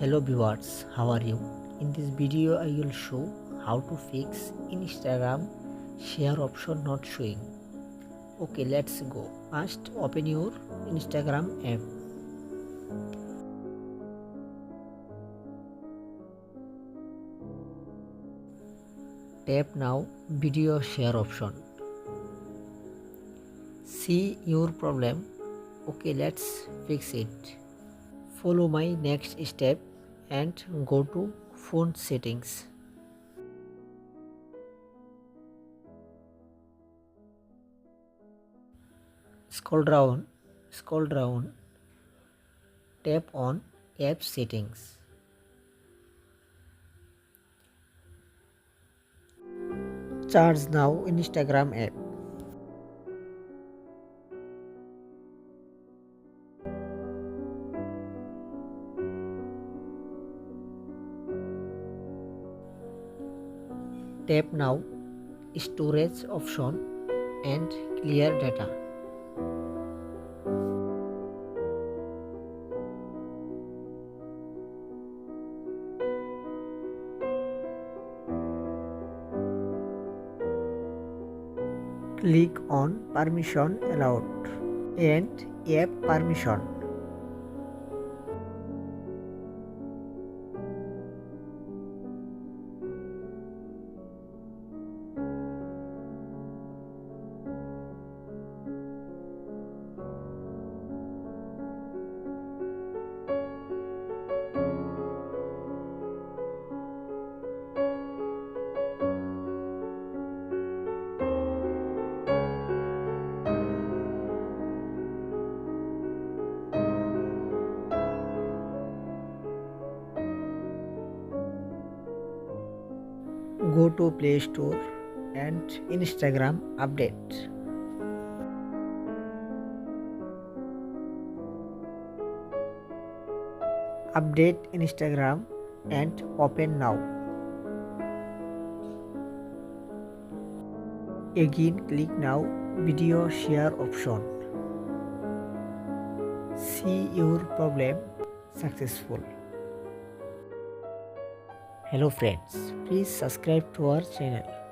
Hello viewers, how are you? In this video I will show how to fix Instagram share option not showing. Okay, let's go. First open your Instagram app. Tap now video share option. See your problem. Okay, let's fix it. Follow my next step and go to phone settings. Scroll down, tap on app settings. Charge now Instagram app. Tap now storage option and clear data. Click on permission allowed and app permission. Go to Play Store and Instagram update. Update Instagram and open now. Again click now video share option. See your problem successful. Hello friends, please subscribe to our channel.